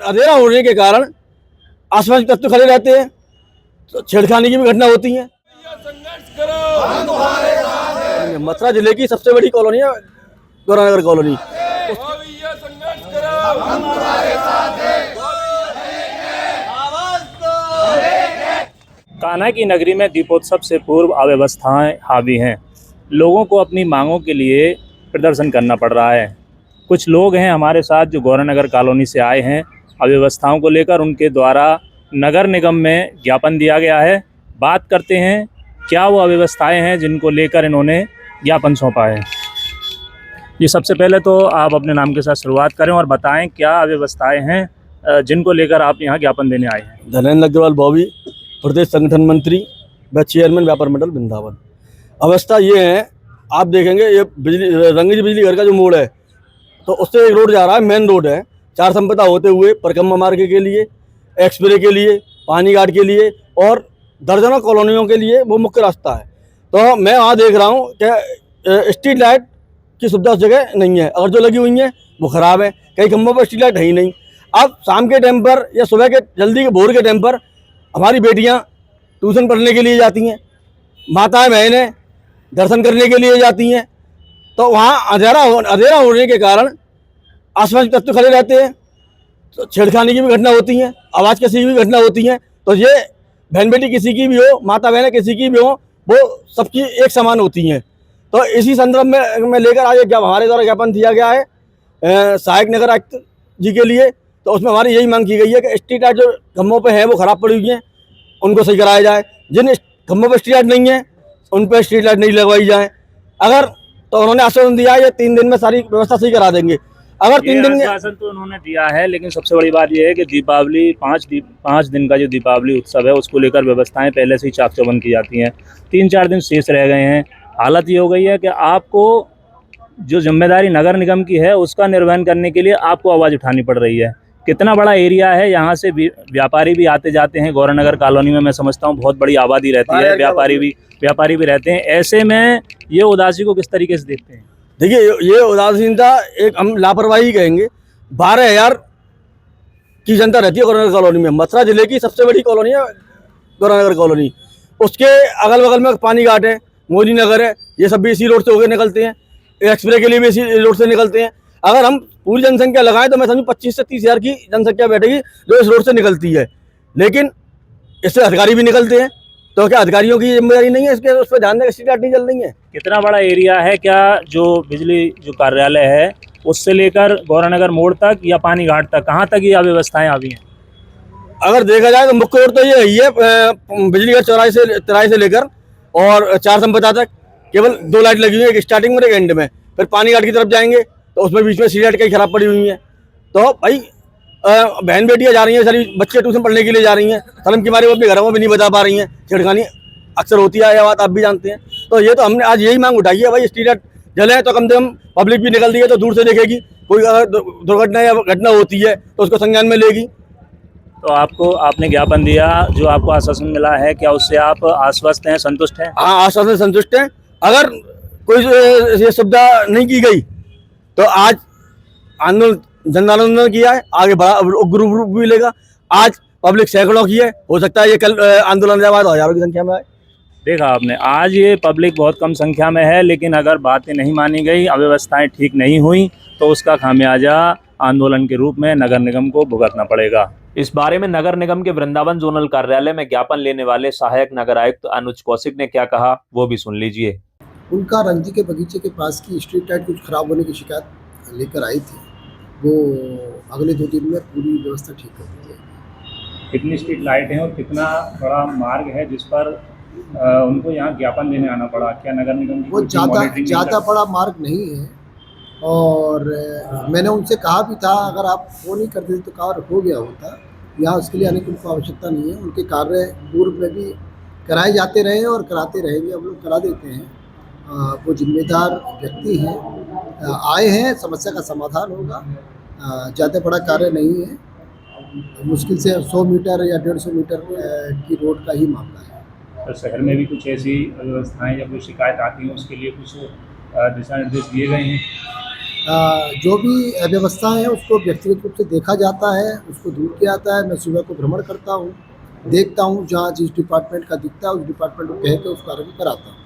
अंधेरा होने के कारण आसपास के तत्व खड़े रहते हैं, तो छेड़खानी की भी घटना होती है। मथुरा जिले की सबसे बड़ी कॉलोनी है गौरानगर कॉलोनी। कान्हा की नगरी में दीपोत्सव से पूर्व अव्यवस्थाएं हावी हैं। लोगों को अपनी मांगों के लिए प्रदर्शन करना पड़ रहा है। कुछ लोग हैं हमारे साथ जो गौरानगर कॉलोनी से आए हैं। अव्यवस्थाओं को लेकर उनके द्वारा नगर निगम में ज्ञापन दिया गया है। बात करते हैं क्या वो अव्यवस्थाएं हैं जिनको लेकर इन्होंने ज्ञापन सौंपा है। ये सबसे पहले तो आप अपने नाम के साथ शुरुआत करें और बताएं क्या अव्यवस्थाएं हैं जिनको लेकर आप यहाँ ज्ञापन देने आए हैं। धनेन्द्र अग्रवाल बॉबी, प्रदेश संगठन मंत्री व चेयरमैन व्यापार मंडल वृंदावन। अवस्था ये है, आप देखेंगे ये रंगीली बिजली घर का जो मोड़ है, तो उससे एक रोड जा रहा है, मेन रोड है, चार संपदा होते हुए परिक्रमा मार्ग के लिए, एक्सप्रे के लिए, पानी घाट के लिए और दर्जनों कॉलोनियों के लिए वो मुख्य रास्ता है। तो मैं वहाँ देख रहा हूँ कि स्ट्रीट लाइट की सुविधा उस जगह नहीं है, और जो लगी हुई है वो ख़राब है। कई खंभों पर स्ट्रीट लाइट है ही नहीं। अब शाम के टाइम पर या सुबह के जल्दी के भोर के टाइम पर हमारी बेटियां ट्यूशन पढ़ने के लिए जाती हैं, माताएं बहनें दर्शन करने के लिए जाती हैं, तो वहाँ अंधेरा होने के कारण आसपास के तत्व खड़े रहते हैं, तो छेड़खानी की भी घटना होती है, आवाज़ किसी की भी घटना होती है। तो ये बहन बेटी किसी की भी हो, माता बहनें किसी की भी हो, वो सबकी एक समान होती हैं। तो इसी संदर्भ में मैं लेकर आज हमारे द्वारा ज्ञापन दिया गया है सहायक नगर आयुक्त जी के लिए। तो उसमें हमारी यही मांग की गई है कि स्ट्रीट लाइट जो खंभों पे है वो ख़राब पड़ी हुई हैं, उनको सही कराया जाए। जिन खंभों पर स्ट्रीट लाइट नहीं है उन पर स्ट्रीट लाइट नहीं लगवाई जाए। अगर तो उन्होंने आश्वासन दिया है ये 3 दिन में सारी व्यवस्था सही करा देंगे। अगर 3 दिन आश्वासन तो उन्होंने दिया है, लेकिन सबसे बड़ी बात यह है कि दीपावली 5 दिन का जो दीपावली उत्सव है उसको लेकर व्यवस्थाएं पहले से ही चाक चौबंद की जाती हैं। 3-4 दिन शेष रह गए हैं। हालत ये हो गई है कि आपको जो जिम्मेदारी नगर निगम की है उसका निर्वहन करने के लिए आपको आवाज़ उठानी पड़ रही है। कितना बड़ा एरिया है, यहाँ से व्यापारी भी आते जाते हैं। गौरानगर कॉलोनी में मैं समझता हूँ बहुत बड़ी आबादी रहती है, व्यापारी भी रहते हैं। ऐसे में ये उदासी को किस तरीके से देखते हैं? देखिए, ये उदासीनता एक हम लापरवाही कहेंगे। 12,000 की जनता रहती है गौरानगर कॉलोनी में। मथुरा जिले की सबसे बड़ी कॉलोनी है गौरानगर कॉलोनी। उसके अगल बगल में पानी घाट है, मोदी नगर है, ये सब भी इसी रोड से होकर निकलते हैं। एक्सप्रे के लिए भी इसी रोड से निकलते हैं। अगर हम पूरी जनसंख्या लगाएं तो मैं समझूं 25 से 30,000 की जनसंख्या बैठेगी जो इस रोड से निकलती है। लेकिन इससे अधिकारी भी निकलते हैं, तो क्या अधिकारियों की जिम्मेदारी नहीं है इसके उस पर ध्यान दें? स्ट्रीट लाइट नहीं जल रही है। कितना बड़ा एरिया है? क्या जो बिजली जो कार्यालय है उससे लेकर गौरानगर मोड़ तक या पानी घाट तक, कहाँ तक ये अव्यवस्थाएं आ गई हैं? अगर देखा जाए तो मुख्य रोड तो ये है बिजली घर चौराहे से लेकर और चार संपदा तक केवल 2 लाइट लगी हुई है, एक स्टार्टिंग में एक एंड में। फिर पानी घाट की तरफ जाएंगे तो उसमें बीच में स्ट्रीट लाइट कई खराब पड़ी हुई है। तो भाई बहन बेटियां जा रही हैं, सारी बच्चे ट्यूशन पढ़ने के लिए जा रही हैं, शर्म के मारे वो अपने घरों में नहीं बता पा रही हैं। छेड़खानी अक्सर होती है, यह बात आप भी जानते हैं। तो ये तो हमने आज यही मांग उठाई है, भाई स्ट्रीट लाइट जले तो कम से कम पब्लिक भी निकलती है तो दूर से देखेगी, कोई अगर दुर्घटना या घटना होती है तो उसको संज्ञान में लेगी। तो आपने ज्ञापन दिया, जो आपको आश्वासन मिला है, क्या उससे आप आश्वस्त हैं, संतुष्ट हैं? हाँ, आश्वासन संतुष्ट हैं। अगर कोई ये सुविधा नहीं की गई तो आज जन आंदोलन किया है, आगे बड़ा उग्र रूप भी लेगा। आज पब्लिक सैकड़ों की है, हो सकता है ये कल आंदोलन के बाद हजारों की संख्या में आए। देखा आपने, आज ये पब्लिक बहुत कम संख्या में है, लेकिन अगर बातें नहीं मानी गई, अव्यवस्थाएं ठीक नहीं हुई तो उसका खामियाजा आंदोलन के रूप में नगर निगम को भुगतना पड़ेगा। इस बारे में नगर निगम के वृंदावन जोनल कार्यालय में ज्ञापन लेने वाले सहायक नगर आयुक्त अनुज कौशिक ने क्या कहा वो भी सुन लीजिए। उनका रंजी के बगीचे के पास की स्ट्रीट लाइट कुछ खराब होने की शिकायत लेकर आई थी। वो अगले 2 दिन में पूरी व्यवस्था ठीक कर दी जाएगी। कितनी स्ट्रीट लाइट है और कितना बड़ा मार्ग है जिस पर उनको यहाँ ज्ञापन देने आना पड़ा? क्या नगर निगम की वो ज़्यादा बड़ा मार्ग नहीं है, और मैंने उनसे कहा भी था अगर आप वो नहीं करते तो कार्य हो गया होता। यहाँ उसके लिए आने की उनको आवश्यकता नहीं है। उनके कार्य पूर्व में भी कराए जाते रहे हैं और कराते रहेंगे, हम लोग करा देते हैं। वो जिम्मेदार व्यक्ति हैं, आए हैं, समस्या का समाधान होगा। ज़्यादा बड़ा कार्य नहीं है, मुश्किल से 100 मीटर या 150 मीटर की रोड का ही मामला है। तो शहर में भी कुछ ऐसी व्यवस्थाएं या कोई शिकायत आती है उसके लिए कुछ दिशा निर्देश दिए गए हैं? जो भी अव्यवस्था है उसको व्यक्तिगत रूप से देखा जाता है, उसको दूर किया जाता है। मैं सुबह को भ्रमण करता हूँ, देखता हूँ, जहाँ जिस डिपार्टमेंट का दिखता है उस डिपार्टमेंट को कह के उस कार्य को कराता हूँ।